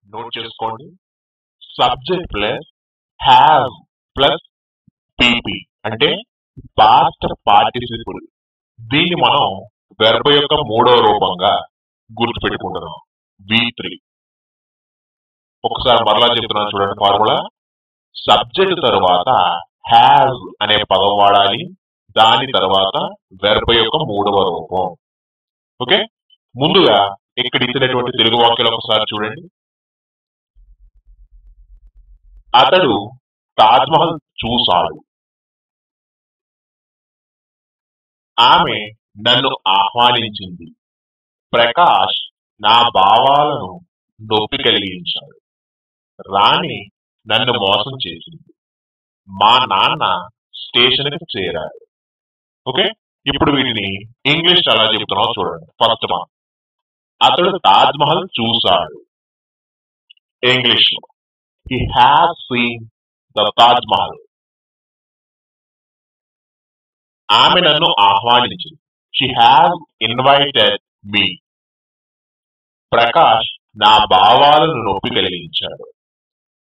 Note చేసుకోండి. Subject plus have plus PP అంటే past participle. దీన్ని మనం వెర్బ్ యొక్క మూడవ రూపంగా గుర్తుపెట్టుకుంటున్నాం, V3. ఒకసారి మరలా చెప్తున్నాను చూడండి ఫార్ములా. సబ్జెక్ట్ తరువాత హ్యావ్ అనే పదం వాడాలి, దాని తర్వాత వెర్బ్ యొక్క మూడవ రూపం. ఓకే, ముందుగా ఇక్కడ ఇచ్చినటువంటి తెలుగు వాక్యాలు ఒకసారి చూడండి. అతడు తాజ్మహల్ చూశాడు. ఆమె నన్ను ఆహ్వానించింది. ప్రకాష్ నా భావాలను నొప్పి కలిగించాడు. రాణి నన్ను మోసం చేసింది. మా నాన్న స్టేషన్కి చేరాడు. ఓకే, ఇప్పుడు వీటిని ఇంగ్లీష్ అలా చెప్తున్నావు చూడండి. ఫస్ట్ వన్, అతడు తాజ్మహల్ చూశాడు. ఇంగ్లీష్ లో he has seen the Taj Mahal. ఆమె నన్ను ఆహ్వానించింది. She has invited me. Prakash నా భావాలను నొప్పి కలిగించాడు.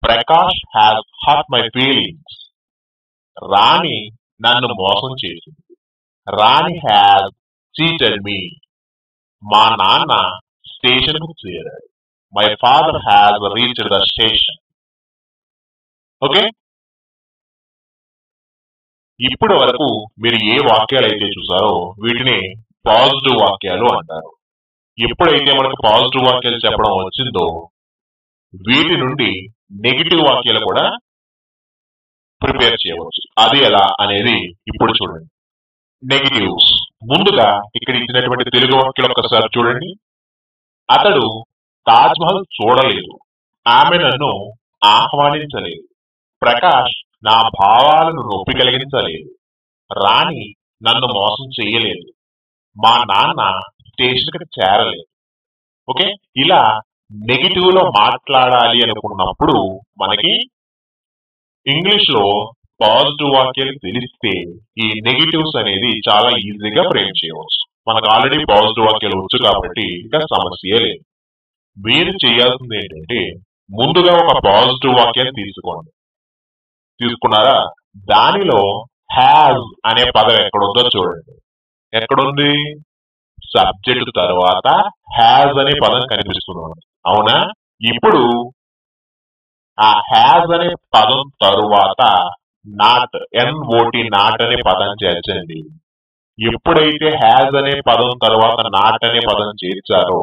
Prakash has hurt my feelings. రాణి నన్ను మోసం చేసింది. రాణి has cheated me. మా నాన్న స్టేషన్ కు చేరాడు. My father has reached the station. Okay, ఇప్పటి వరకు మీరు ఏ వాక్యాలు అయితే చూసారో వీటిని పాజిటివ్ వాక్యాలు అంటారు. ఎప్పుడైతే మనకు పాజిటివ్ వాక్యాలు చెప్పడం వచ్చిందో వీటి నుండి నెగిటివ్ వాక్యాలు కూడా ప్రిపేర్ చేయవచ్చు. అది ఎలా అనేది ఇప్పుడు చూడండి. నెగిటివ్స్, ముందుగా ఇక్కడ ఇచ్చినటువంటి తెలుగు వాక్యాలు ఒకసారి చూడండి. అతడు తాజ్మహల్ చూడలేదు. ఆమె నన్ను ఆహ్వానించలేదు. ప్రకాష్ నా భావాలను నొప్పి కలిగించలేదు. రాణి నన్ను మోసం చేయలేదు. మా నాన్న స్టేషన్కి చేరలేదు. ఓకే, ఇలా నెగిటివ్ లో మాట్లాడాలి అనుకున్నప్పుడు మనకి ఇంగ్లీష్ లో పాజిటివ్ వాక్యాలు తెలిస్తే ఈ నెగిటివ్స్ అనేది చాలా ఈజీగా ఫ్రేమ్ చేయవచ్చు. మనకు ఆల్రెడీ పాజిటివ్ వాక్యాలు వచ్చు కాబట్టి ఇంకా సమస్య లేదు. మీరు చేయాల్సింది ఏంటంటే ముందుగా ఒక పాజిటివ్ వాక్యాన్ని తీసుకోండి. తీసుకున్నారా? దానిలో హ్యావ్ అనే పదం ఎక్కడుందో చూడండి. ఎక్కడుంది? సబ్జెక్ట్ తర్వాత హ్యాజ్ అనే పదం కనిపిస్తుంది, అవునా? ఇప్పుడు ఆ హ్యాజ్ అనే పదం తరువాత నాట్, NOT నాట్ అనే పదం చేర్చండి. ఎప్పుడైతే హ్యాజ్ అనే పదం తర్వాత నాట్ అనే పదం చేర్చారో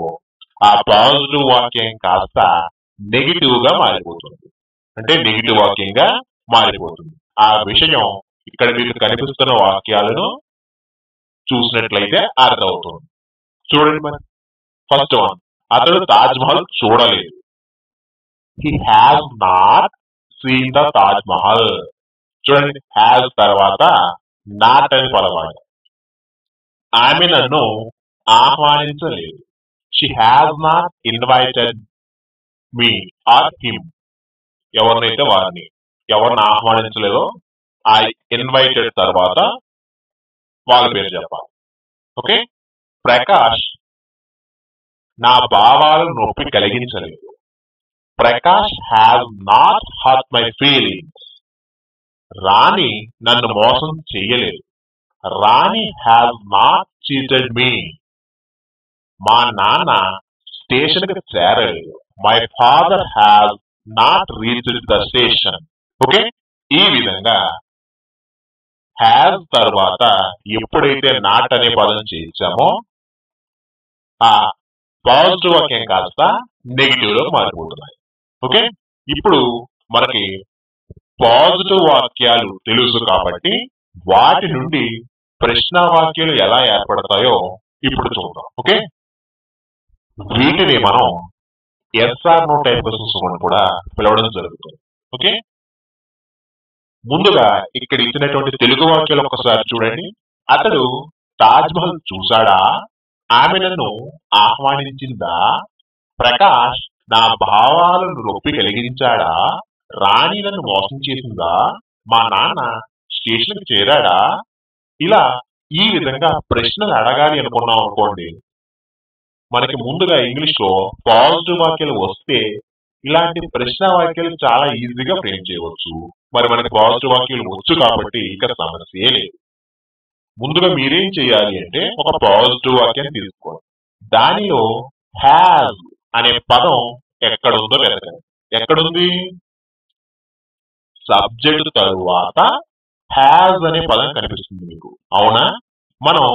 ఆ పాజిటివ్ వాక్యం కాస్త నెగిటివ్ గా మారిపోతుంది, అంటే నెగిటివ్ వాక్యంగా మారిపోతుంది. ఆ విషయం ఇక్కడ మీకు కనిపిస్తున్న వాక్యాలను చూసినట్లయితే అర్థమవుతుంది. చూడండి మరి. ఫస్ట్ వన్, అతడు తాజ్మహల్ చూడలేదు. He has not seen the Taj Mahal. చూడండి, హ్యాస్ తర్వాత నాట్ అని పదవాడు. ఆమె నన్ను ఆహ్వానించలేదు. She has not invited me or him. ఎవరినైతే వారిని, ఎవరిని ఆహ్వానించలేదో ఆ ఇన్వైటెడ్ తర్వాత వాళ్ళ పేరు చెప్పాలి. ఓకే, ప్రకాష్ నా భావాలను నొప్పి కలిగించలేదు. Prakash has not hurt my feelings. Rani నన్ను మోసం చెయ్యలేదు. Rani has not cheated me. మా నాన్న స్టేషన్ కి చేరలేదు. My father has not reached the station. Okay, ఈ విధంగా హ్యాస్ తర్వాత ఎప్పుడైతే నాట్ అనే పదం చేయించామో ఆ పాజిటివ్ వాక్యం కాస్త నెగిటివ్ లో మారిపోతున్నాయి. ఓకే, ఇప్పుడు మనకి పాజిటివ్ వాక్యాలు తెలుసు కాబట్టి వాటి నుండి ప్రశ్న వాక్యాలు ఎలా ఏర్పడతాయో ఇప్పుడు చూద్దాం. ఓకే, వీటిని మనం SR నో టైప్ క్వశ్చన్స్ అని కూడా పిలవడం జరుగుతుంది. ఓకే, ముందుగా ఇక్కడ ఇచ్చినటువంటి తెలుగు వాక్యాలు ఒకసారి చూడండి. అతడు తాజ్మహల్ చూశాడా? ఆమె నన్ను ఆహ్వానించిందా? ప్రకాష్ నా భావాలను నొప్పి కలిగించాడా? రాణి నన్ను మోసం చేసిందా? మా నాన్న స్టేషన్ కి చేరాడా? ఇలా ఈ విధంగా ప్రశ్నలు అడగాలి అనుకున్నాం అనుకోండి, మనకి ముందుగా ఇంగ్లీష్ లో పాజిటివ్ వాక్యాలు వస్తే ఇలాంటి ప్రశ్న వాక్యాలు చాలా ఈజీగా ఫ్రేమ్ చేయవచ్చు. మరి మనకి పాజిటివ్ వాక్యాలు వచ్చు కాబట్టి ఇక సమస్యే లేదు. ముందుగా మీరేం చేయాలి అంటే ఒక పాజిటివ్ వాక్యాన్ని తీసుకోండి. దానిలో హ్యావ్ అనే పదం ఎక్కడుందో వెతకండి. ఎక్కడుంది? సబ్జెక్ట్ తరువాత హ్యాజ్ అనే పదం కనిపిస్తుంది మీకు. అవునా? మనం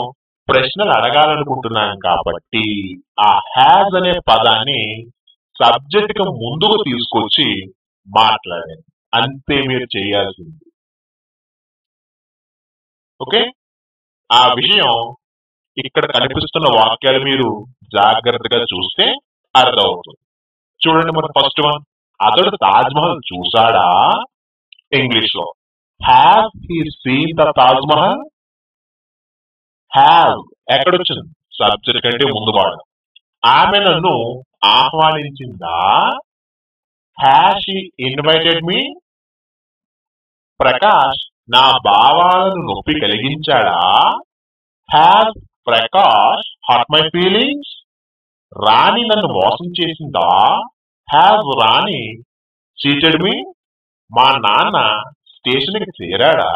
ప్రశ్నలు అడగాలనుకుంటున్నాం కాబట్టి ఆ హ్యాజ్ అనే పదాన్ని సబ్జెక్ట్ కి ముందుకు తీసుకొచ్చి మాట్లాడండి. అంతే మీరు చేయాల్సింది. ఓకే, ఆ విషయం ఇక్కడ కనిపిస్తున్న వాక్యాలు మీరు జాగ్రత్తగా చూస్తే అర్థమవుతుంది. చూడండి, మన ఫస్ట్ వన్, అతడు తాజ్ మహల్ చూశాడా? ఇంగ్లీష్ లో have he seen the Taj Mahal? Have ఎక్కడొచ్చింది? సబ్జెక్ట్ కంటే ముందు వాడు. ఆమె నన్ను ఆహ్వానించిందా? Has she invited me? Prakash నా భావాలను నొప్పి కలిగించాడా? Has Prakash hurt my feelings? Rani నన్ను మోసం చేసిందా? Has Rani cheated me? మా నాన్న స్టేషన్ కి చేరాడా?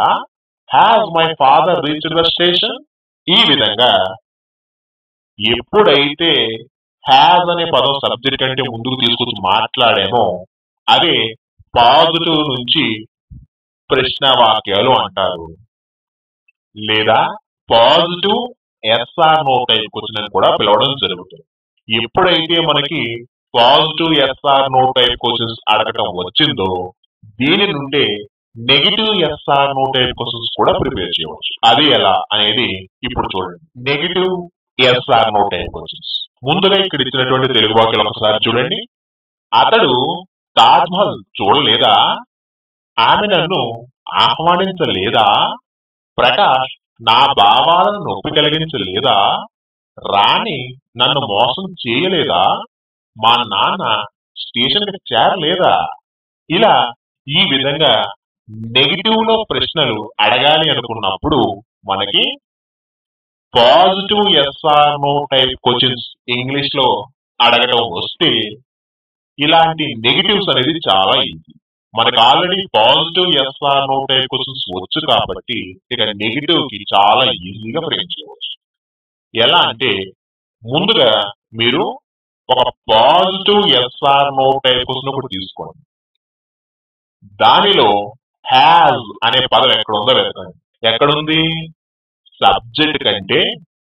Has my father reached the station? ఈ విధంగా ఎప్పుడైతే హ్యాస్ అనే పదం సబ్జెక్ట్ కంటే ముందుకు తీసుకొచ్చి మాట్లాడామో అదే పాజిటివ్ నుంచి ప్రశ్న వాక్యాలు అంటారు. లేదా positive yes or no type question కూడా పిలవడం జరుగుతుంది. ఎప్పుడైతే మనకి positive yes or no type questions అడగటం వచ్చిందో దీని నుండే negative yes or no type questions కూడా ప్రిపేర్ చేయవచ్చు. అది ఎలా అనేది ఇప్పుడు చూడండి. Negative yes or no type questions ముందుగా ఇక్కడ ఇచ్చినటువంటి తెలుగు వాక్యాలు ఒకసారి చూడండి. అతడు తాజ్ మహల్ చూడలేదా? ఆమె నన్ను ఆహ్వానించలేదా? ప్రకాష్ నా భావాలను నొప్పి కలిగించలేదా? రాణి నన్ను మోసం చేయలేదా? మా నాన్న స్టేషన్ కి చేరలేదా? ఇలా ఈ విధంగా నెగిటివ్ లో ప్రశ్నలు అడగాలి అనుకున్నప్పుడు మనకి positive yes or no type questions English లో అడగటం వస్తే ఇలాంటి నెగిటివ్స్ అనేది చాలా ఈజీ. మనకి already positive yes or no type questions వచ్చు కాబట్టి ఇక నెగిటివ్ కి చాలా ఈజీగా ఫ్రేమ్ చేయవచ్చు. ఎలా అంటే ముందుగా మీరు ఒక positive yes or no type question ఒకటి తీసుకోండి. దానిలో హ్యాజ్ అనే పదం ఎక్కడుందో వెతకండి. ఎక్కడుంది? సబ్జెక్ట్ కంటే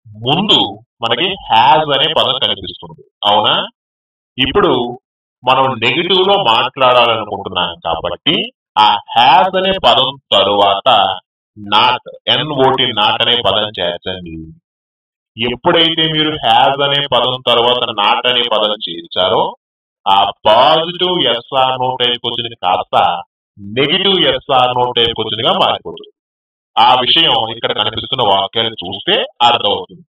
ముందు మనకి హ్యాజ్ అనే పదం కనిపిస్తుంది. అవునా? ఇప్పుడు మనం నెగిటివ్ లో మాట్లాడాలనుకుంటున్నాం కాబట్టి ఆ హ్యాజ్ అనే పదం తరువాత నాట్ ఎన్ఓటి నాట్ అనే పదం చేర్చండి. ఎప్పుడైతే మీరు హ్యాజ్ అనే పదం తర్వాత నాట్ అనే పదం చేర్చారో ఆ positive yes or no type question కాస్త negative yes or no type question గా మారిపోతుంది. ఆ విషయం ఇక్కడ కనిపిస్తున్న వాక్యాలు చూస్తే అర్థమవుతుంది.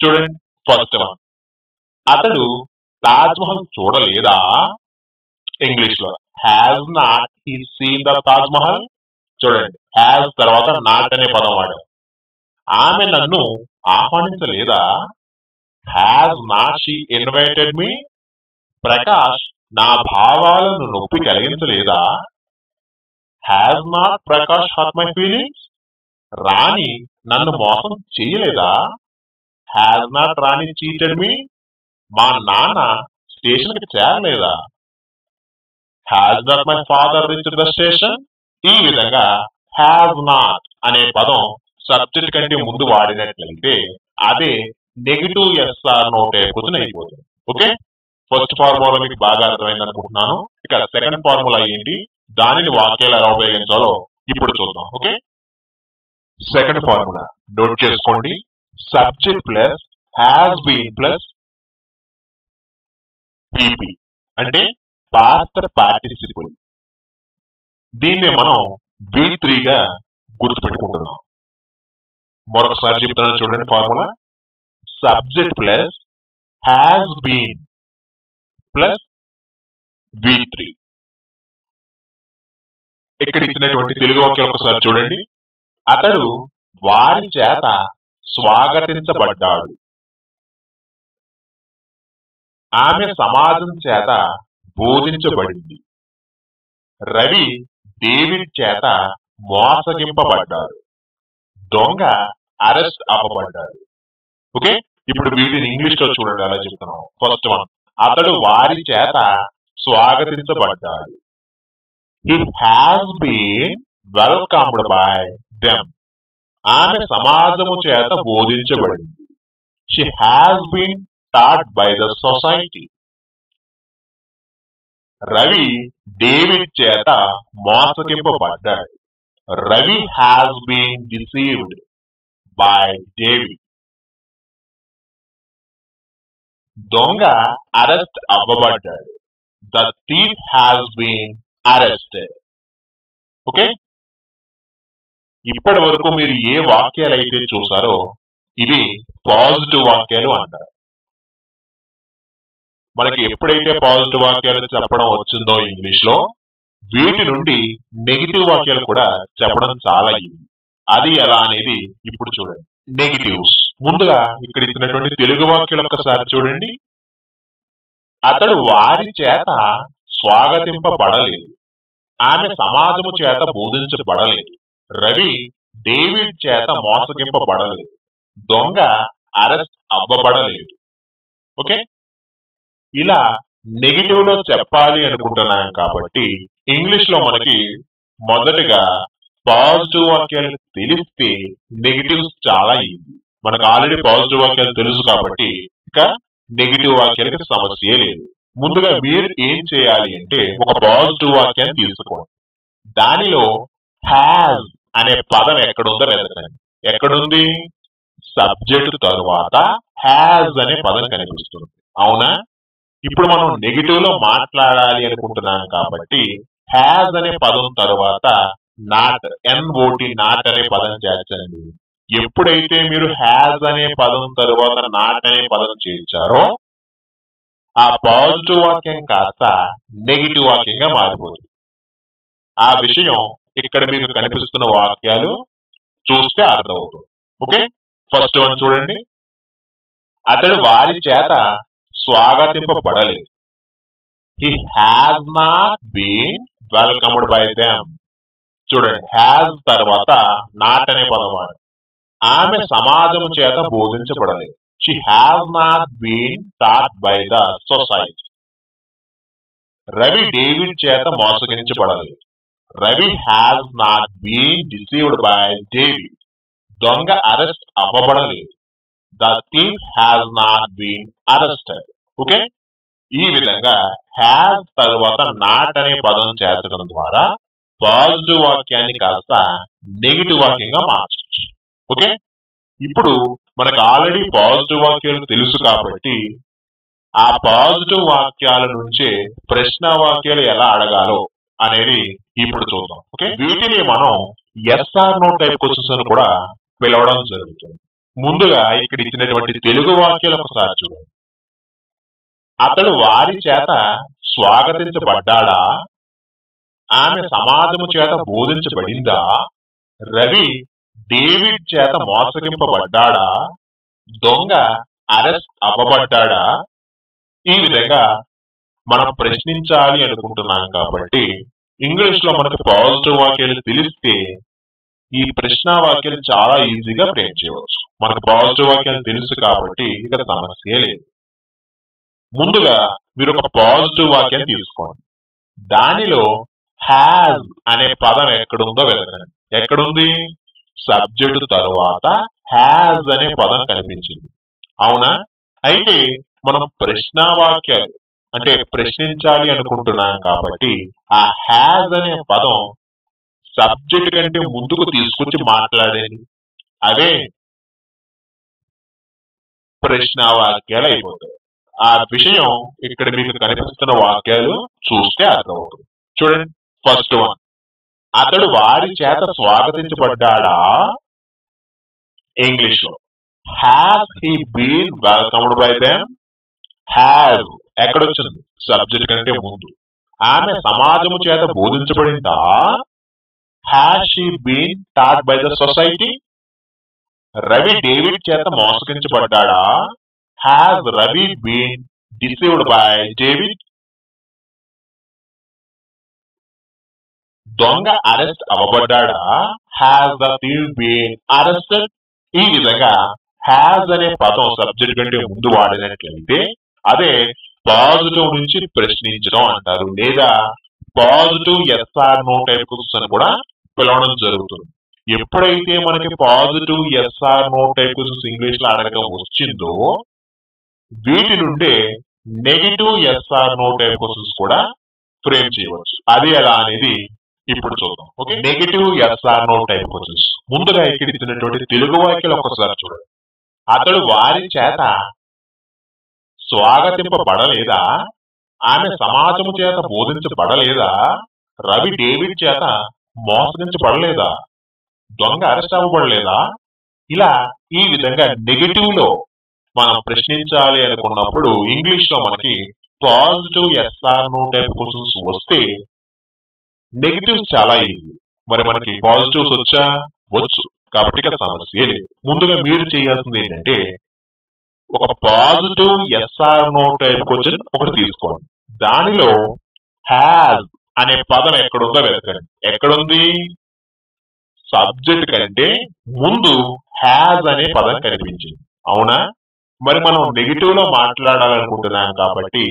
చూడండి, ఫస్ట్ వన్, అతడు తాజ్ మహల్ చూడలేదా? ఇంగ్లీష్ లో has not he seen the Taj Mahal? చూడండి, హ్యాస్ తర్వాత నాట్ అనే పదం వాడారు. ఆమె నన్ను ఆహ్వానించలేదా? Has not she invited me? Prakash నా భావాలను నొప్పి కలిగించలేదా? Has not Prakash hurt my feelings? Rani నన్ను మోసం చేయలేదా? Has not Rani cheated me? మా నాన్న స్టేషన్ కి చేరలేదా? Has not my father reached the station? ఈ విధంగా హ్యాస్ నాట్ అనే పదం సబ్జెక్ట్ కంటే ముందు వాడినట్లయితే అదే negative yes or no type question అయిపోతుంది. ఓకే, ఫస్ట్ ఫార్ములా మీకు బాగా అర్థమైంది అనుకుంటున్నాను. ఇక సెకండ్ ఫార్ములా ఏంటి, దానిని వాక్యాలు ఎలా ఉపయోగించాలో ఇప్పుడు చూద్దాం. ఓకే, సెకండ్ ఫార్ములా నోట్ చేసుకోండి. Subject plus has been plus PP అంటే పాస్ట్ పార్టిసిపుల్. దీన్ని మనం B3 గా గుర్తుపెట్టుకుంటున్నాం. మరొకసారి చెప్తున్నాను చూడండి formula. Subject plus has been plus B3. ఇక్కడ ఇచ్చినటువంటి తెలుగు వాక్యాలు ఒకసారి చూడండి. అతడు వారి చేత స్వాగతించబడ్డాడు. ఆమె సమాజం చేత బోధించబడింది. రవి డేవిడ్ చేత మోసగింపబడ్డాడు. దొంగ అరెస్ట్ అవ్వబడ్డాడు. ఓకే, ఇప్పుడు వీటిని ఇంగ్లీష్ లో చూడండి ఎలా చెప్తున్నాం. ఫస్ట్ వన్, అతడు వారి చేత స్వాగతించబడ్డాడు. He has been welcomed by them. ఆమె సమాజము చేత బోధించబడింది. She has been taught by the society. Ravi David చేత మోసగింపబడ్డాడు. Ravi has been deceived by David. దొంగ అరెస్ట్ అవ్వబడ్డాడు. The thief has been arrested. Okay, ఇప్పటి వరకు మీరు ఏ వాక్యాలు అయితే చూసారో ఇవి పాజిటివ్ వాక్యాలు అంటారు. మనకి ఎప్పుడైతే పాజిటివ్ వాక్యాలు చెప్పడం వచ్చిందో ఇంగ్లీష్ లో, వీటి నుండి నెగిటివ్ వాక్యాలు కూడా చెప్పడం చాలా ఈజీ. అది ఎలా అనేది ఇప్పుడు చూడండి. నెగిటివ్స్ ముందుగా ఇక్కడ ఇచ్చినటువంటి తెలుగు వాక్యాలు ఒక్కసారి చూడండి. అతడు వారి చేత స్వాగతింపబడలేదు. ఆమె సమాజము చేత బోధించబడలేదు. రవి డేవిడ్ చేత మోసగింపబడలేదు. దొంగ అరెస్ట్ అవ్వబడలేదు. ఓకే, ఇలా నెగిటివ్ లో చెప్పాలి అనుకుంటున్నాం కాబట్టి ఇంగ్లీష్ లో మనకి మొదటిగా పాజిటివ్ వాక్యాలు తెలిస్తే నెగిటివ్స్ చాలా ఈజీ. మనకు ఆల్రెడీ పాజిటివ్ వాక్యాలు తెలుసు కాబట్టి ఇక నెగిటివ్ వాక్యాలకి సమస్య లేదు. ముందుగా మీరు ఏం చేయాలి అంటే ఒక పాజిటివ్ వాక్యాన్ని తీసుకోండి. దానిలో హ్యాజ్ అనే పదం ఎక్కడుందో వెతకండి. ఎక్కడుంది? సబ్జెక్ట్ తరువాత హ్యాజ్ అనే పదం కనిపిస్తుంది. అవునా? ఇప్పుడు మనం నెగిటివ్ లో మాట్లాడాలి అనుకుంటున్నాం కాబట్టి హ్యాజ్ అనే పదం తరువాత నాట్, NOT, నాట్ అనే పదం చేర్చండి. ఎప్పుడైతే మీరు హ్యాజ్ అనే పదం తరువాత నాట్ అనే పదం చేర్చారో ఆ పాజిటివ్ వాక్యం కాస్త నెగిటివ్ వాక్యంగా మారిపోతుంది. ఆ విషయం ఇక్కడ మీకు కనిపిస్తున్న వాక్యాలు చూస్తే అర్థమవుతుంది. ఓకే, ఫస్ట్ వన్ చూడండి. అతడు వారి చేత స్వాగతింపబడలేదు. He has not been welcomed by them. చూడండి, హ్యాజ్ తర్వాత నాట్ అనే పదం వాడు. ఆమె సమాజము చేత బోధించబడలేదు. She has not been taught by the society. Ravi David చేత మోసగించబడలేదు. Ravi has not been deceived by David. దొంగ అరెస్ట్ అవ్వబడలేదు. The thief has not been arrested. Okay, ఈ విధంగా హ్యాజ్ తరువాత నాట్ అనే పదం చేర్చడం ద్వారా పాజిటివ్ వాక్యాన్ని కాస్త నెగిటివ్ వాక్యంగా మార్చవచ్చు. ఓకే, ఇప్పుడు మనకు ఆల్రెడీ పాజిటివ్ వాక్యాలు తెలుసు కాబట్టి ఆ పాజిటివ్ వాక్యాల నుంచే ప్రశ్న వాక్యాలు ఎలా అడగాలో అనేది ఇప్పుడు చూద్దాం. ఓకే, వీటిని మనం SR నో టైప్ క్వశ్చన్స్ అని కూడా పిలవడం జరుగుతుంది. ముందుగా ఇక్కడ ఇచ్చినటువంటి తెలుగు వాక్యాలు ఒకసారి చూడండి. అతడు వారి చేత స్వాగతించబడ్డాడా? ఆమె సమాజము చేత బోధించబడిందా? రవి డేవిడ్ చేత మోసగింపబడ్డాడా? దొంగ అరెస్ట్ అవ్వబడ్డాడా? ఈ విధంగా మనం ప్రశ్నించాలి అనుకుంటున్నాం కాబట్టి ఇంగ్లీష్ లో మనకు పాజిటివ్ వాక్యాలు తెలిస్తే ఈ ప్రశ్న వాక్యాలు చాలా ఈజీగా ఫ్రేమ్ చేయవచ్చు. మనకు పాజిటివ్ వాక్యాలు తెలుసు కాబట్టి ఇక సమస్య లేదు. ముందుగా మీరు ఒక పాజిటివ్ వాక్యాన్ని తీసుకోండి. దానిలో హ్యాజ్ అనే పదం ఎక్కడుందో వెతకండి. ఎక్కడుంది? సబ్జెక్ట్ తరువాత హ్యాజ్ అనే పదం కనిపించింది. అవునా? అయితే మనం ప్రశ్న వాక్యాలు అంటే ప్రశ్నించాలి అనుకుంటున్నాం కాబట్టి ఆ హ్యాజ్ అనే పదం సబ్జెక్ట్ కంటే ముందుకు తీసుకొచ్చి మాట్లాడేది అవే ప్రశ్న వాక్యాలు అయిపోతాయి. ఆ విషయం ఇక్కడ మీకు కనిపిస్తున్న వాక్యాలు చూస్తే అర్థమవుతుంది. చూడండి, ఫస్ట్ వన్, అతడు వారి చేత స్వాగతించబడ్డాడా? ఇంగ్లీష్ లో has he been welcomed by them? Has ఎక్కడొచ్చింది? సబ్జెక్ట్ కంటే ముందు. ఆమె సమాజము చేత బోధించబడిందా? Has she been taught by the society? Ravi David చేత మోసగించబడ్డాడా? Has Ravi been deceived by David? దొంగ అరెస్ట్ అవ్వబడ్డాడా? Has the thief been arrested? ఈ విధంగా హ్యాస్ అనే పదం సబ్జెక్ట్ కంటే ముందు వాడినట్లయితే అదే పాజిటివ్ నుంచి ప్రశ్నించడం అంటారు, లేదా positive yes or no type questions అని కూడా పిలవడం జరుగుతుంది. ఎప్పుడైతే మనకి positive yes or no type questions English లో అడగడం వచ్చిందో వీటి నుండే negative yes or no type questions కూడా ఫ్రేమ్ చేయవచ్చు. అది ఎలా అనేది ఇప్పుడు చూద్దాం. Okay, negative yes or no type questions. ముందుగా ఇక్కడ ఇచ్చినటువంటి తెలుగు వాక్యాలు ఒకసారి చూడండి. అతడు వారి చేత స్వాగతింపబడలేదా? ఆమె సమాజము చేత బోధించబడలేదా? రవి డేవిడ్ చేత మోసగించబడలేదా? దొంగ అరెస్ట్ అవ్వబడలేదా? ఇలా ఈ విధంగా నెగిటివ్ లో మనం ప్రశ్నించాలి అనుకున్నప్పుడు ఇంగ్లీష్ లో మనకి positive yes or no type questions వస్తే నెగిటివ్స్ చాలా ఈజీ. మరి మనకి పాజిటివ్స్ వచ్చా? వచ్చు. కాబట్టి ఇక్కడ సమస్య లేదు. ముందుగా మీరు చేయాల్సింది ఏంటంటే ఒక positive yes or no type question ఒకటి తీసుకోండి. దానిలో హ్యాస్ అనే పదం ఎక్కడుందో వెతకండి. ఎక్కడుంది? సబ్జెక్ట్ కంటే ముందు హ్యాస్ అనే పదం కనిపించింది, అవునా? మరి మనం నెగిటివ్ లో మాట్లాడాలనుకుంటున్నాం కాబట్టి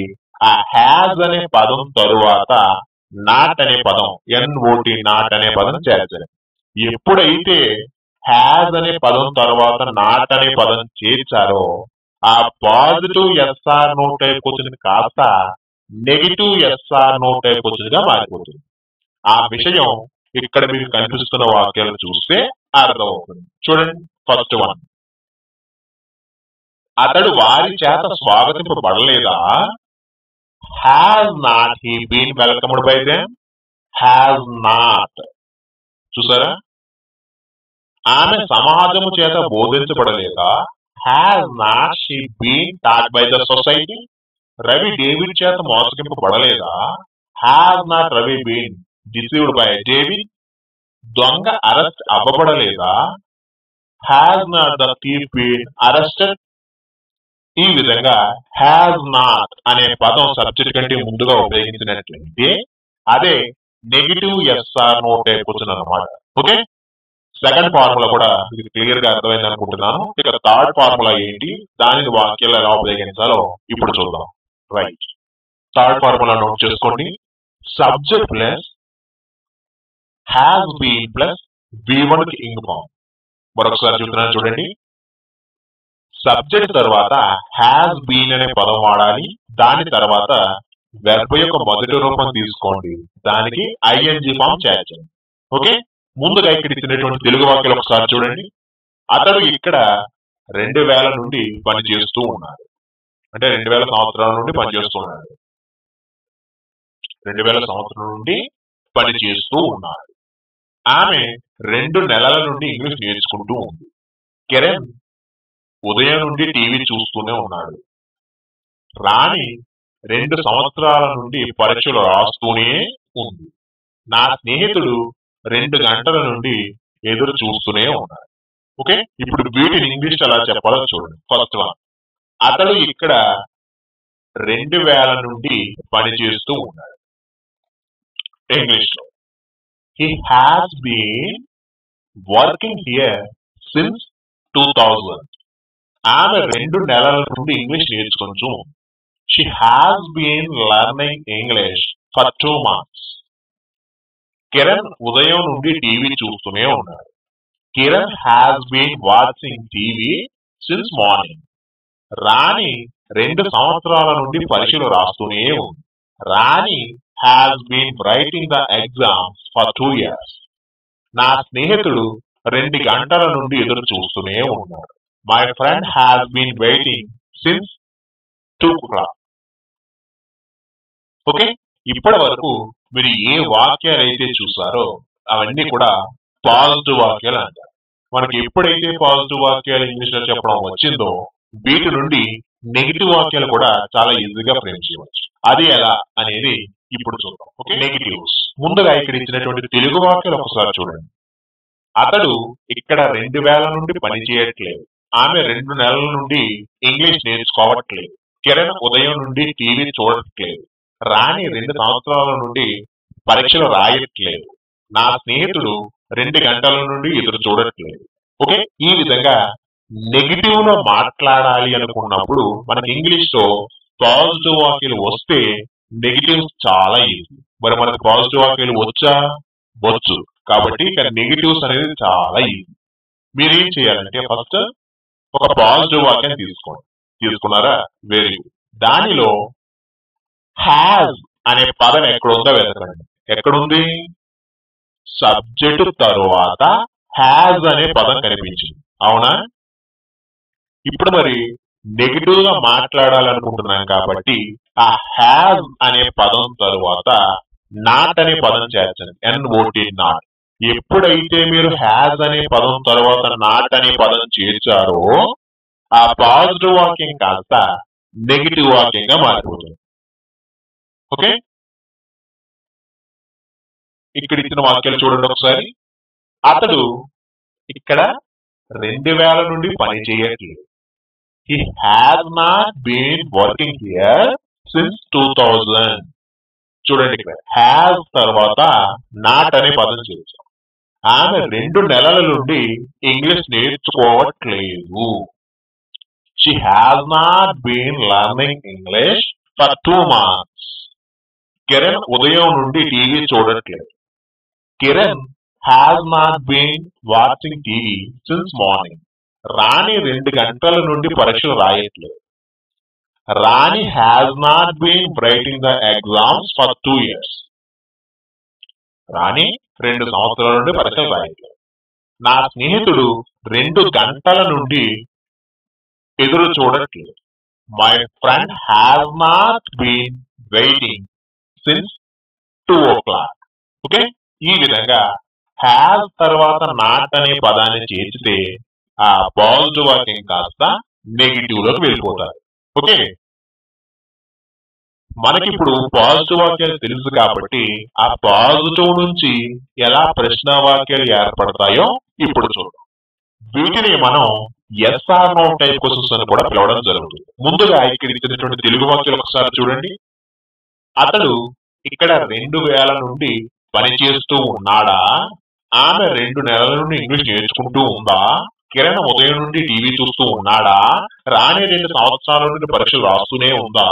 ఆ హ్యాస్ అనే పదం తరువాత నాట్ అనే పదం, ఎన్ఓటి నాట్ అనే పదం చేర్చాలి. ఎప్పుడైతే హ్యాస్ అనే పదం తర్వాత నాట్ అనే పదం చేర్చారో ఆ positive yes or no type question కాస్త negative yes or no type question గా మారిపోతుంది. ఆ విషయం ఇక్కడ మీకు కనిపిస్తున్న వాక్యాలను చూస్తే అర్థమవుతుంది. చూడండి, ఫస్ట్ వన్, అతడు వారి చేత స్వాగతింపబడలేదా? Has not he been welcomed by them? Has not. చూసారా? ఆమె సమాజము చేత బోధించబడలేదా? Has not she been taught by the society? Ravi David చేత మోసగింపబడలేదా? Has not Ravi been deceived by David? దొంగ అరెస్ట్ అవ్వబడలేదా? Has not the thief been arrested? ఈ విధంగా హ్యాస్ నాట్ అనే పదం సబ్జెక్ట్ కంటే ముందుగా ఉపయోగించినట్లయితే అదే negative yes or no type question అన్నమాట. ఓకే, సెకండ్ ఫార్ములా కూడా ఇది క్లియర్ గా అర్థమైంది అనుకుంటున్నాను. ఇక థర్డ్ ఫార్ములా ఏంటి, దానిని వాక్యాలు ఎలా ఉపయోగించాలో ఇప్పుడు చూద్దాం. రైట్, థర్డ్ ఫార్ములా నోట్ చేసుకోండి. Subject plus has been plus V1 కి ఇంగ్ ఫార్మ్. మరొకసారి చెప్తున్నాను చూడండి. సబ్జెక్ట్ తర్వాత హ్యాస్ బీన్ అనే పదం వాడాలి. దాని తర్వాత వెర్బ్ యొక్క మొదటి రూపం తీసుకోండి, దానికి ఐఎన్జి ఫామ్ చేర్చండి. ఓకే, ముందుగా ఇక్కడ ఇచ్చినటువంటి తెలుగు వాక్యాలు ఒకసారి చూడండి. అతడు ఇక్కడ 2000 నుండి పనిచేస్తూ ఉన్నాడు. అంటే 2000 సంవత్సరాల నుండి పనిచేస్తూ ఉన్నాడు. 2000 సంవత్సరాల నుండి పనిచేస్తూ ఉన్నాడు. ఆమె 2 నెలల నుండి ఇంగ్లీష్ నేర్చుకుంటూ ఉంది. కిరణ్ ఉదయం నుండి టీవీ చూస్తూనే ఉన్నాడు. రాణి 2 సంవత్సరాల నుండి పరీక్షలు రాస్తూనే ఉంది. నా స్నేహితుడు 2 గంటల నుండి ఎదురు చూస్తూనే ఉన్నాడు. ఓకే, ఇప్పుడు వీటిని ఇంగ్లీష్ ఎలా చెప్పాలో చూడండి. ఫస్ట్ వన్, అతడు ఇక్కడ 2000 నుండి పనిచేస్తూ ఉన్నాడు. ఇంగ్లీష్ లో he has been working here since 2000. ఆమె 2 నెలల నుండి ఇంగ్లీష్ నేర్చుకుంటూ ఉంది. She has been learning English for 2 months. Kiran ఉదయం నుండి టీవీ చూస్తూనే ఉన్నాడు. Kiran has been watching TV since morning. రాణి 2 సంవత్సరాల నుండి పరీక్షలు రాస్తూనే ఉంది. రాణి has been writing the exams for 2 years. నా స్నేహితుడు 2 గంటల నుండి ఎదురు చూస్తూనే ఉన్నాడు. My friend has been waiting since 2 o'clock. Okay, ఇప్పటి వరకు మీరు ఏ వాక్యాలు అయితే చూసారో అవన్నీ కూడా పాజిటివ్ వాక్యాలు అంటారు. మనకి ఎప్పుడైతే పాజిటివ్ వాక్యాలు ఇంగ్లీష్ లో చెప్పడం వచ్చిందో వీటి నుండి నెగిటివ్ వాక్యాలు కూడా చాలా ఈజీగా ఫ్రేమ్ చేయవచ్చు. అది ఎలా అనేది ఇప్పుడు చూద్దాం. Okay, negatives. ముందుగా ఇక్కడ ఇచ్చినటువంటి తెలుగు వాక్యాలు ఒకసారి చూడండి. అతడు ఇక్కడ 2000 నుండి పని చేయట్లేదు. ఆమె 2 నెలల నుండి ఇంగ్లీష్ నేర్చుకోవట్లేదు. కిరణ్ ఉదయం నుండి టీవీ చూడట్లేదు. రాణి 2 సంవత్సరాల నుండి పరీక్షలు రాయట్లేదు. నా స్నేహితుడు 2 గంటల నుండి ఎదురు చూడట్లేదు. ఓకే, ఈ విధంగా నెగిటివ్ లో మాట్లాడాలి అనుకున్నప్పుడు మనకి ఇంగ్లీష్ లో పాజిటివ్ వాక్యాలు వస్తే నెగిటివ్స్ చాలా ఈజీ. మరి మనకి పాజిటివ్ వాక్యాలు వచ్చా? వచ్చు. కాబట్టి ఇక నెగిటివ్స్ అనేది చాలా ఈజీ. మీరేం చేయాలంటే ఫస్ట్ ఒక పాజిటివ్ వాక్యాన్ని తీసుకోండి. తీసుకున్నారా? Very good. దానిలో హ్యాజ్ అనే పదం ఎక్కడుందో వెతకండి. ఎక్కడుంది? సబ్జెక్టు తరువాత హ్యాజ్ అనే పదం కనిపించింది. అవునా? ఇప్పుడు మరి నెగిటివ్ గా మాట్లాడాలనుకుంటున్నాం కాబట్టి ఆ హ్యాజ్ అనే పదం తరువాత నాట్ అనే పదం చేర్చండి. NOT not. ఎప్పుడైతే మీరు హ్యాజ్ అనే పదం తర్వాత నాట్ అనే పదం చేర్చారో ఆ పాజిటివ్ వాక్యం కాస్త నెగిటివ్ వాక్యంగా మారిపోతుంది. ఓకే, ఇక్కడ ఇచ్చిన వాక్యాలు చూడండి ఒకసారి. అతడు ఇక్కడ 2000 నుండి పని చేయట్లేదు. He has not been working here since 2000. చూడండి, ఇక్కడ హ్యాస్ తర్వాత నాట్ అనే పదం చేర్చాం. ఆమె 2 నెలల నుండి ఇంగ్లీష్ నేర్చుకోవట్లేదు. She has not been learning English for 2 months. Kiran ఉదయం నుండి టీవీ చూడట్లేదు. Kiran has not been watching TV since morning. రాణి 2 గంటల నుండి పరీక్షలు రాయట్లేదు. రాణి has not been writing the exams for 2 years. రాణి 2 సంవత్సరాల నుండి పరీక్షలు రాయట్లేదు. నా స్నేహితుడు 2 గంటల నుండి ఎదురు చూడట్లేదు. My friend has not been waiting since 2 o'clock. Okay, ఈ విధంగా హ్యాస్ తర్వాత నాట్ అనే పదాన్ని చేర్చితే ఆ పాజిటివ్ వాక్యం కాస్త నెగిటివ్ లోకి వెళ్ళిపోతారు. ఓకే, మనకి ఇప్పుడు పాజిటివ్ వాక్యాలు తెలుసు కాబట్టి ఆ పాజిటివ్ నుంచి ఎలా ప్రశ్న వాక్యాలు ఏర్పడతాయో ఇప్పుడు చూద్దాం. వీటిని మనం SR నో టైప్ క్వశ్చన్స్ అని కూడా పిలవడం జరుగుతుంది. ముందుగా ఇక్కడ ఇచ్చినటువంటి తెలుగు వాక్యాలు ఒకసారి చూడండి. అతడు ఇక్కడ 2000 నుండి పని చేస్తూ ఉన్నాడా? ఆమె 2 నెలల నుండి ఇంగ్లీష్ నేర్చుకుంటూ ఉందా? కిరణ్ ఉదయం నుండి టీవీ చూస్తూ ఉన్నాడా? రాణి 2 సంవత్సరాల నుండి పరీక్షలు రాస్తూనే ఉందా?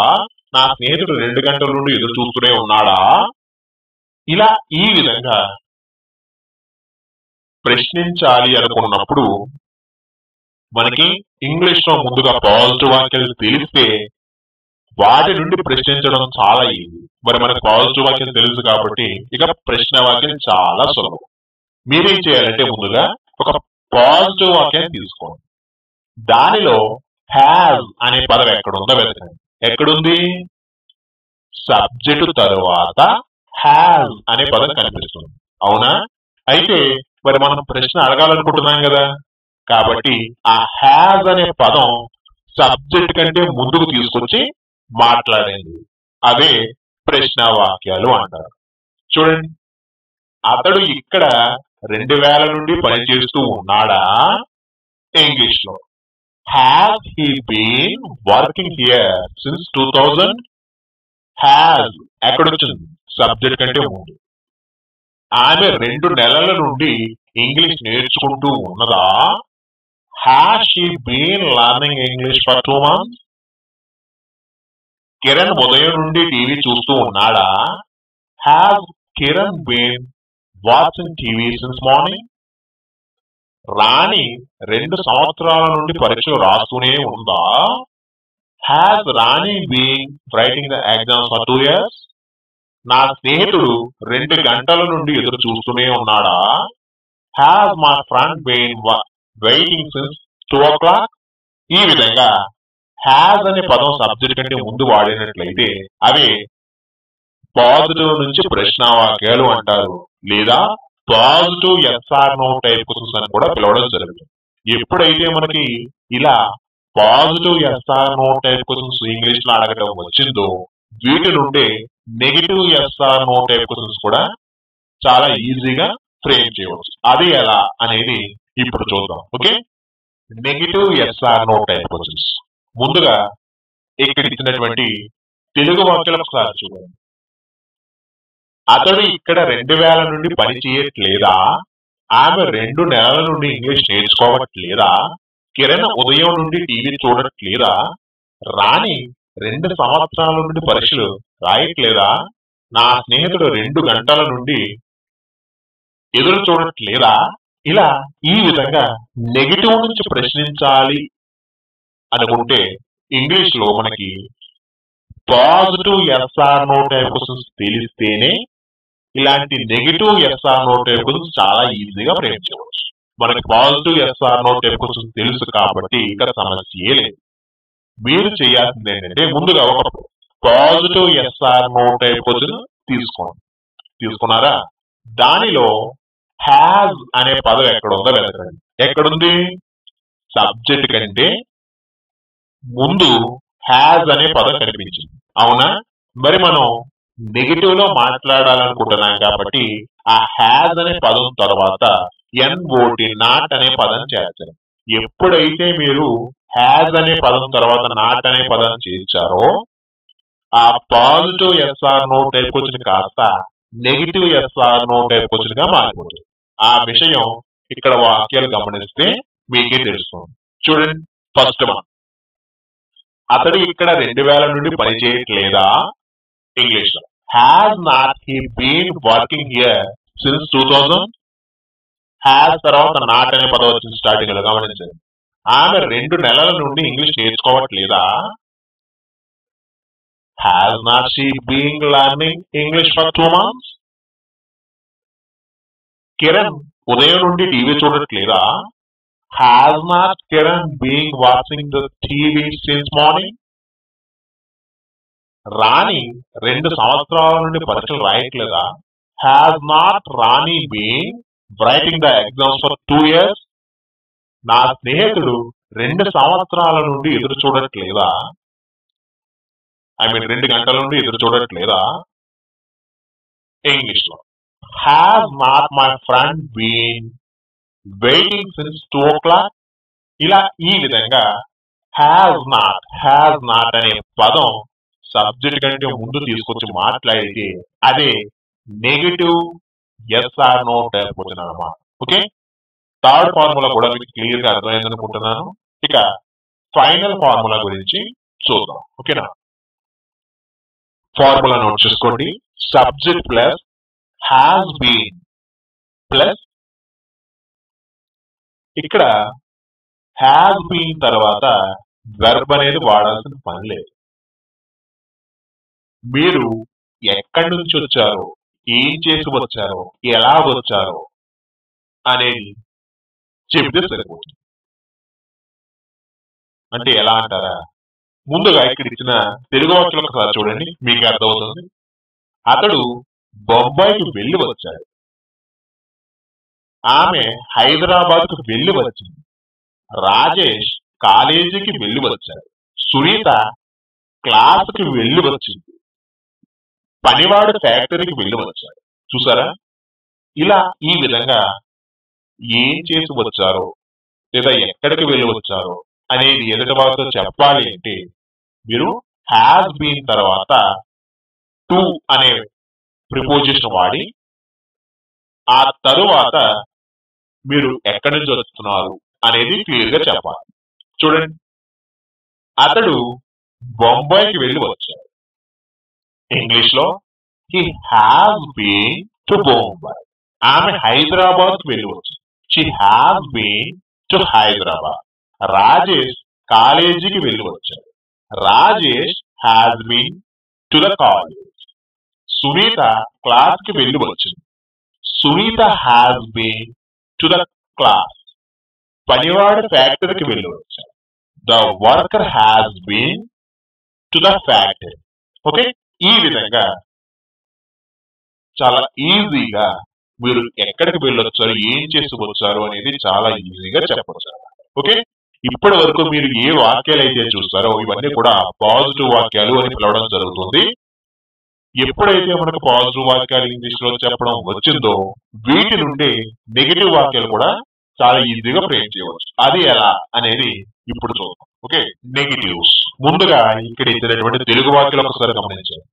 నా స్నేహితుడు 2 గంటల నుండి ఎదురు చూస్తూనే ఉన్నాడా? ఇలా ఈ విధంగా ప్రశ్నించాలి అనుకున్నప్పుడు మనకి ఇంగ్లీష్ లో ముందుగా పాజిటివ్ వాక్యాలు తెలిస్తే వాటి నుండి ప్రశ్నించడం చాలా ఈజీ. మరి మనకు పాజిటివ్ వాక్యం తెలుసు కాబట్టి ఇక ప్రశ్న వాక్యం చాలా సులభం. మీరేం చేయాలంటే ముందుగా ఒక పాజిటివ్ వాక్యాన్ని తీసుకోండి. దానిలో హ్యాజ్ అనే పదం ఎక్కడుందో వెతకండి. ఎక్కడుంది? సబ్జెక్టు తరువాత హ్యాజ్ అనే పదం కనిపిస్తుంది. అవునా? అయితే మరి మనం ప్రశ్న అడగాలనుకుంటున్నాం కదా, కాబట్టి ఆ హ్యాజ్ అనే పదం సబ్జెక్ట్ కంటే ముందుకు తీసుకొచ్చి మాట్లాడింది. అవే ప్రశ్న వాక్యాలు అంటారు. చూడండి, అతడు ఇక్కడ 2000 నుండి పనిచేస్తూ ఉన్నాడా? ఇంగ్లీష్ లో has he been working here since 2000. Has ఎక్కడొచ్చింది? సబ్జెక్ట్ కంటే ముందు. ఆమె 2 నెలల నుండి ఇంగ్లీష్ నేర్చుకుంటూ ఉన్నదా? Has she been learning English for 2 months. Kiran ఉదయం నుండి టీవీ చూస్తూ ఉన్నాడా? Has Kiran been watching TV since morning. Rani 2 సంవత్సరాల నుండి పరీక్షలు రాస్తూనే ఉందా? Has Rani been writing the exams for 2 years. నా స్నేహితుడు 2 గంటల నుండి ఎదురు చూస్తూనే ఉన్నాడా? Has my friend been waiting since 2 o'clock. ఈ విధంగా హ్యాస్ అనే పదం సబ్జెక్ట్ కంటే ముందు వాడినట్లయితే అవి పాజిటివ్ నుంచి ప్రశ్న వాక్యాలు అంటారు, లేదా positive SR no type questions అని కూడా పిలవడం జరుగుతుంది. ఎప్పుడైతే మనకి ఇలా positive SR no type questions English లో అడగటం వచ్చిందో వీటి నుండి negative SR no type questions కూడా చాలా ఈజీగా ఫ్రేమ్ చేయవచ్చు. అది ఎలా అనేది ఇప్పుడు చూద్దాం. Okay, negative SR no type questions. ముందుగా ఇక్కడ ఇచ్చినటువంటి తెలుగు వాక్యాలు ఒకసారి చూడండి. అతడు ఇక్కడ 2000 నుండి పని చేయట్లేదా? ఆమె 2 నెలల నుండి ఇంగ్లీష్ నేర్చుకోవట్లేదా? కిరణ్ ఉదయం నుండి టీవీ చూడట్లేదా? రాణి 2 సంవత్సరాల నుండి పరీక్షలు రాయట్లేదా? నా స్నేహితుడు 2 గంటల నుండి ఎదురు చూడట్లేదా? ఇలా ఈ విధంగా నెగిటివ్ నుంచి ప్రశ్నించాలి అనుకుంటే ఇంగ్లీష్ లో మనకి positive yes or no type questions తెలిస్తేనే ఇలాంటి negative yes or no type questions చాలా ఈజీగా ఫ్రేమ్ చేయవచ్చు. మనకి positive yes or no type questions తెలుసు కాబట్టి ఇక్కడ సమస్య లేదు. మీరు చేయాల్సింది ఏంటంటే ముందుగా ఒక positive yes or no type question తీసుకున్నారా? దానిలో హ్యాజ్ అనే పదం ఎక్కడ ఉందో వెతకండి. ఎక్కడుంది? సబ్జెక్ట్ కంటే ముందు హ్యాజ్ అనే పదం కనిపించింది, అవునా? మరి మనం నెగిటివ్ లో మాట్లాడాలనుకుంటున్నాం కాబట్టి ఆ హ్యాజ్ అనే పదం తర్వాత ఎన్ఓటి నాట్ అనే పదం చేర్చారు. ఎప్పుడైతే మీరు హ్యాజ్ అనే పదం తర్వాత నాట్ అనే పదం చేర్చారో ఆ positive yes or no type question కాస్త negative yes or no type question గా మారిపోతుంది. ఆ విషయం ఇక్కడ వాక్యాలు గమనిస్తే మీకే తెలుస్తుంది. చూడండి, ఫస్ట్ వన్, అతడు ఇక్కడ 2000 నుండి పని చేయట్లేదా? ఇంగ్లీష్ లో has not he been working here since 2000? Has తర్వాత నాట్ అనే పదం వచ్చింది స్టార్టింగ్ లో, గమనించండి. ఆమె 2 నెలల నుండి ఇంగ్లీష్ నేర్చుకోవట్లేదా? Has not she been learning English for 2 months? Kiran ఉదయం నుండి టీవీ చూడట్లేదా? Has not Kiran been watching the TV since morning? Rani 2 సంవత్సరాల నుండి పరీక్షలు రాయట్లేదా? Has not Rani been writing the exams for 2 years? నా స్నేహితుడు 2 సంవత్సరాల నుండి ఎదురు చూడట్లేదా? 2 గంటల నుండి ఎదురు చూడట్లేదా? ఇంగ్లీష్ లో has not my friend been waiting since 2 o'clock? ఇలా ఈ విధంగా హ్యాస్ నాట్ అనే పదం సబ్జెక్ట్ కంటే ముందు తీసుకొచ్చి మాట్లాడితే అదే negative yes or no type question అన్నమాట. ఓకే, థర్డ్ ఫార్ములా కూడా మీకు క్లియర్ గా అర్థమైంది అనుకుంటున్నాను. ఇక ఫైనల్ ఫార్ములా గురించి చూద్దాం. ఓకేనా? ఫార్ములా నోట్ చేసుకోండి. Subject plus has been plus ఇక్కడ హ్యాస్ బీన్ తర్వాత వెర్బ్ అనేది వాడాల్సిన పని లేదు. మీరు ఎక్కడి నుంచి వచ్చారో, ఏం చేసి వచ్చారో, ఎలా వచ్చారో అనేది చెప్తే సరిపోతుంది. అంటే ఎలా అంటారా? ముందుగా ఇక్కడ ఇచ్చిన తెలుగు వాక్యం ఒకసారి చూడండి, మీకు అర్థమవుతుంది. అతడు బొంబాయికి వెళ్ళి వచ్చాడు. ఆమె హైదరాబాద్ కు వెళ్ళి వచ్చింది. రాజేష్ కాలేజీకి వెళ్ళి వచ్చాడు. సునీత క్లాస్కి వెళ్ళి వచ్చింది. పనివాడు ఫ్యాక్టరీకి వెళ్ళి వచ్చాడు. చూసారా? ఇలా ఈ విధంగా ఏం చేసి వచ్చారో లేదా ఎక్కడికి వెళ్ళి వచ్చారో అనేది ఎదుటి వారితో చెప్పాలి అంటే మీరు హ్యాస్ బీన్ తర్వాత టు అనే ప్రిపోజిషన్ వాడి ఆ తరువాత మీరు ఎక్కడి నుంచి వస్తున్నారు అనేది క్లియర్ గా చెప్పాలి. చూడండి, అతడు బొంబాయికి వెళ్ళి వచ్చాడు. ఇంగ్లీష్ లో he has been to Bombay. ఆమె హైదరాబాద్ కు వెళ్ళి వచ్చింది. She has been to Hyderabad. Rajesh కాలేజీకి వెళ్ళి వచ్చాడు. Rajesh has been to the college. Sunitha class కి వెళ్ళి వచ్చింది. Sunita has been to the class. పనివాడు ఫ్యాక్టరీకి వెళ్ళి వచ్చాడు. The worker has been to the factory. Okay, ఈ విధంగా చాలా ఈజీగా మీరు ఎక్కడికి వెళ్ళొచ్చారు, ఏం చేసి వచ్చారు అనేది చాలా ఈజీగా చెప్పవచ్చు. ఓకే, ఇప్పటి వరకు మీరు ఏ వాక్యాలు అయితే చూస్తారో ఇవన్నీ కూడా పాజిటివ్ వాక్యాలు అని పిలవడం జరుగుతుంది. ఎప్పుడైతే మనకు పాజిటివ్ వాక్యాలు ఇంగ్లీష్ లో చెప్పడం వచ్చిందో వీటి నుండి నెగిటివ్ వాక్యాలు కూడా చాలా ఈజీగా ఫ్రేమ్ చేయవచ్చు. అది ఎలా అనేది ఇప్పుడు చూద్దాం. Okay, negatives. ముందుగా ఇక్కడ ఇచ్చినటువంటి తెలుగు వాక్యాలు ఒకసారి గమనించండి.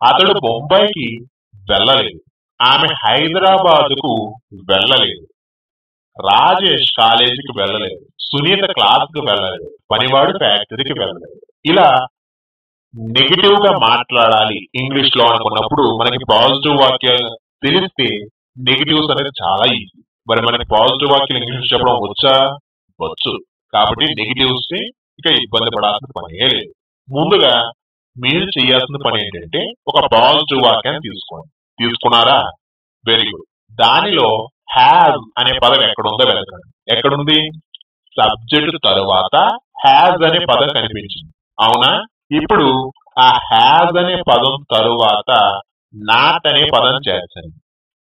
అతడు బొంబాయికి వెళ్ళలేదు. ఆమె హైదరాబాదుకు వెళ్ళలేదు. రాజేష్ కాలేజీకి వెళ్ళలేదు. సునీత క్లాస్కి వెళ్ళలేదు. పనివాడు ఫ్యాక్టరీకి వెళ్ళలేదు. ఇలా నెగిటివ్ గా మాట్లాడాలి ఇంగ్లీష్ లో అనుకున్నప్పుడు మనకి పాజిటివ్ వాక్యాలు తెలిస్తే నెగిటివ్స్ అనేది చాలా ఈజీ. మరి మనకి పాజిటివ్ వాక్యాలు ఇంగ్లీష్ చెప్పడం వచ్చా? వచ్చు. కాబట్టి నెగిటివ్స్ ని ఇక ఇబ్బంది పడాల్సిన పనే లేదు. ముందుగా మీరు చేయాల్సిన పని ఏంటంటే ఒక పాజిటివ్ వాక్యాన్ని తీసుకోండి. తీసుకున్నారా? Very good. దానిలో హ్యావ్ అనే పదం ఎక్కడుందో వెతకండి. ఎక్కడుంది? సబ్జెక్ట్ తరువాత హ్యాజ్ అనే పదం కనిపించింది. అవునా? ఇప్పుడు ఆ హ్యాజ్ అనే పదం తరువాత నాట్ అనే పదం చేర్చండి.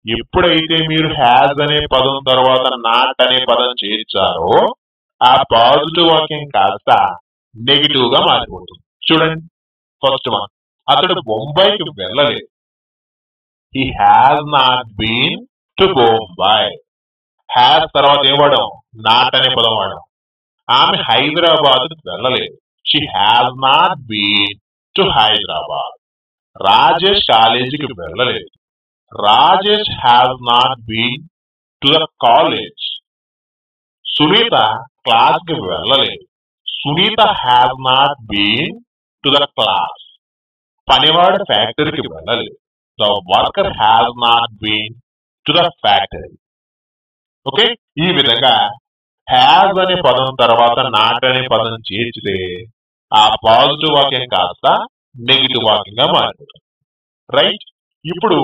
ఎప్పుడైతే మీరు హ్యాజ్ అనే పదం తర్వాత నాట్ అనే పదం చేర్చారో ఆ పాజిటివ్ వాక్యం కాస్త నెగిటివ్ గా మారిపోతుంది. చూడండి, ఫస్ట్ వన్, అతడు బొంబాయికి వెళ్ళలేదు. He has not been to Bombay. Has తర్వాత ఏం వాడాం? నాట్ అనే పదం వాడాం. ఆమె హైదరాబాద్ వెళ్ళలేదు. She has not been to Hyderabad. Rajesh కాలేజీకి వెళ్ళలేదు. Rajesh has not been to the college. Sunitha class కి వెళ్ళలేదు. Sunita has not been to the class. పనివాడు ఫ్యాక్టరీకి వెళ్ళలేదు. The worker has not been to the factory. Okay, ఈ విధంగా హ్యాజ్ అనే పదం తర్వాత నాట్ అనే పదం చేర్చితే ఆ పాజిటివ్ వాక్యం కాస్త నెగిటివ్ వాక్యంగా మారిపోతుంది. రైట్? ఇప్పుడు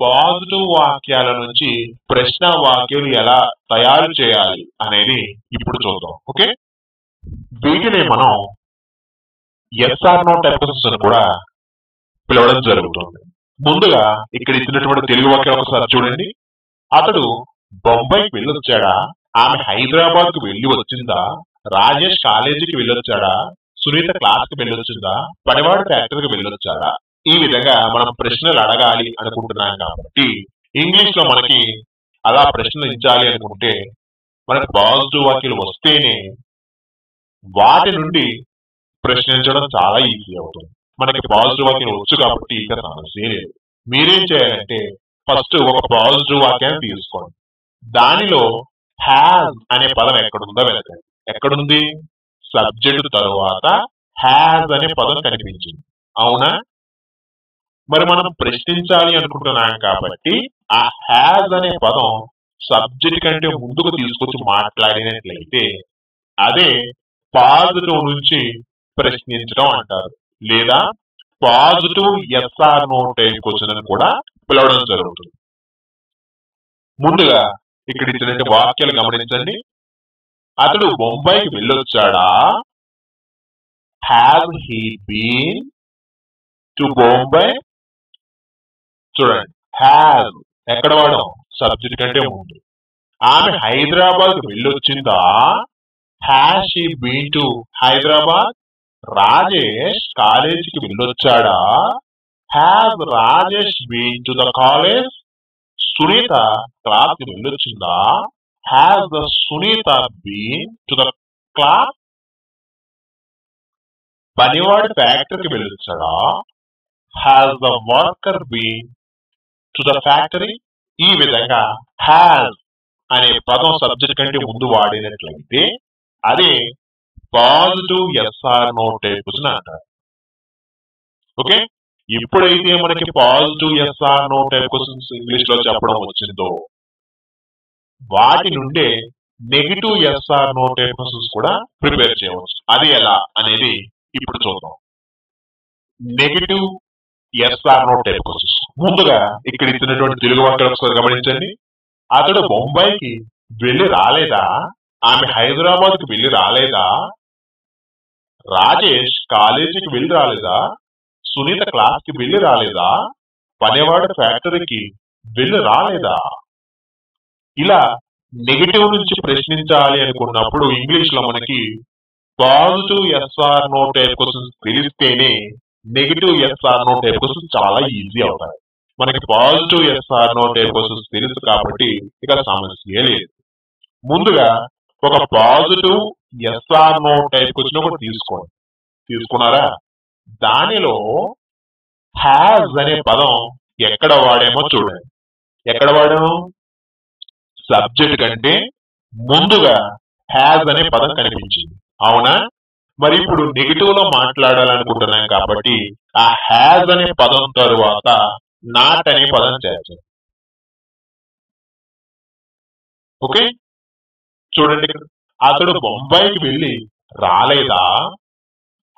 పాజిటివ్ వాక్యాల నుంచి ప్రశ్న వాక్యాలు ఎలా తయారు చేయాలి అనేది ఇప్పుడు చూద్దాం. ఓకే, వీటిని మనం ఎస్ఆర్ నో టైప్ క్వశ్చన్స్ కూడా పిలవడం జరుగుతుంది. ముందుగా ఇక్కడ ఇచ్చినటువంటి తెలుగు వాక్యాలు ఒకసారి చూడండి. అతడు బొంబాయికి వెళ్ళొచ్చాడా? ఆమె హైదరాబాద్ కు వెళ్ళి వచ్చిందా? రాజేష్ కాలేజీకి వెళ్ళొచ్చాడా? సునీత క్లాస్ కి వెళ్ళొచ్చిందా? పనివాడు ఫ్యాక్టరీకి వెళ్ళొచ్చాడా? ఈ విధంగా మనం ప్రశ్నలు అడగాలి అనుకుంటున్నాం కాబట్టి ఇంగ్లీష్ లో మనకి అలా ప్రశ్నలు ఇచ్చాలి అనుకుంటే మనకి పాజిటివ్ వాక్యాలు వస్తేనే వాటి నుండి ప్రశ్నించడం చాలా ఈజీ అవుతుంది. మనకి పాజిటివ్ వాక్యాలు వచ్చు కాబట్టి ఇక సమస్య లేదు. మీరేం చేయాలంటే ఫస్ట్ ఒక పాజిటివ్ వాక్యాన్ని తీసుకోండి. దానిలో హ్యాజ్ అనే పదం ఎక్కడుందో వెతకండి. ఎక్కడుంది? సబ్జెక్ట్ తరువాత హ్యాజ్ అనే పదం కనిపించింది. అవునా? మరి మనం ప్రశ్నించాలి అనుకుంటున్నాం కాబట్టి ఆ హ్యాజ్ అనే పదం సబ్జెక్ట్ కంటే ముందుకు తీసుకొచ్చి మాట్లాడినట్లయితే అదే పాజిటివ్ నుంచి ప్రశ్నించడం అంటారు. లేదా positive yes or no type question అని కూడా పిలవడం జరుగుతుంది. ముందుగా ఇక్కడ ఇచ్చినటువంటి వాక్యాలు గమనించండి. అతడు బొంబాయికి వెళ్ళొచ్చాడా? Have he been to Bombay? చూడండి, హ్యావ్ ఎక్కడ వాడాం? సబ్జెక్ట్ కంటే ముందు. ఆమె హైదరాబాద్ వెళ్ళొచ్చిందా? Has she been to Hyderabad? Rajesh కాలేజీకి వెళ్ళొచ్చాడా? Have Rajesh been to the college? Sunitha class కి వెళ్ళొచ్చిందా? Has the Sunitha been to the class? పనివాడు ఫ్యాక్టరీకి వెళ్ళొచ్చాడా? Has the worker been to the factory? ఈ విధంగా హ్యాస్ అనే పదం సబ్జెక్ట్ కంటే ముందు వాడినట్లయితే అదే positive yes or no type question అంటారు. ఓకే, ఎప్పుడైతే మనకి positive yes or no type questions English లో చెప్పడం వచ్చిందో వాటి నుండే negative yes or no type questions కూడా ప్రిపేర్ చేయవచ్చు. అది ఎలా అనేది ఇప్పుడు చూద్దాం. Negative yes or no type questions. ముందుగా ఇక్కడ ఇచ్చినటువంటి తెలుగు వాక్యాలు ఒకసారి గమనించండి. అతడు బొంబాయికి వెళ్ళి రాలేదా? ఆమె హైదరాబాద్ కి వెళ్ళి రాలేదా? రాజేష్ కాలేజీకి వెళ్ళి రాలేదా? సునీత క్లాస్ కి వెళ్ళి రాలేదా? పనివాడు ఫ్యాక్టరీకి వెళ్ళి రాలేదా? ఇలా నెగిటివ్ నుంచి ప్రశ్నించాలి అనుకున్నప్పుడు ఇంగ్లీష్ లో మనకి positive yes or no type questions తెలిస్తేనే negative yes or no type questions చాలా ఈజీ అవుతాయి. మనకి positive yes or no type questions తెలుసు కాబట్టి ఇక సమస్య లేదు. ముందుగా ఒక positive yes or no type question ఒకటి తీసుకోండి. తీసుకున్నారా? దానిలో హ్యాజ్ అనే పదం ఎక్కడ వాడేమో చూడండి. ఎక్కడ వాడాము? సబ్జెక్ట్ కంటే ముందుగా హ్యాజ్ అనే పదం కనిపించింది, అవునా? మరి ఇప్పుడు నెగిటివ్ లో మాట్లాడాలనుకుంటున్నాం కాబట్టి ఆ హ్యాజ్ అనే పదం తరువాత నాట్ అనే పదం చేర్చాం. ఓకే, చూడండి ఇక్కడ అతడు బొంబాయికి వెళ్ళి రాలేదా?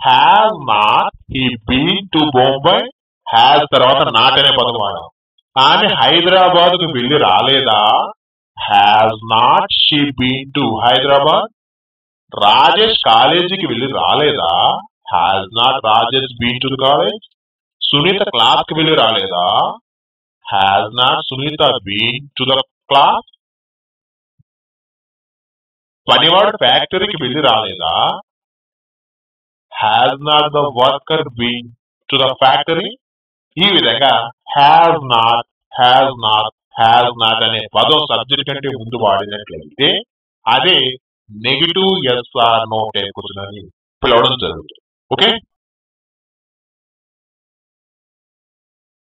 Have not he been to Bombay. Has తర్వాత నాట్ అనే పదం వాడాం. ఆమె హైదరాబాద్ కు వెళ్ళి రాలేదా? Has not she been to Hyderabad. Rajesh కాలేజీకి వెళ్ళి రాలేదా? Has not Rajesh been to college. Sunitha class కి వెళ్ళి రాలేదా? Has not Sunita been to the class. పనివాడు ఫ్యాక్టరీకి వెళ్ళి రాలేదా? Has not the worker been to the factory. ఈ విధంగా హ్యాజ్ నాట్ అనే పదం సబ్జెక్ట్ కంటే ముందు వాడినట్లయితే అదే negative yes or no type question అని పిలవడం జరుగుతుంది. ఓకే.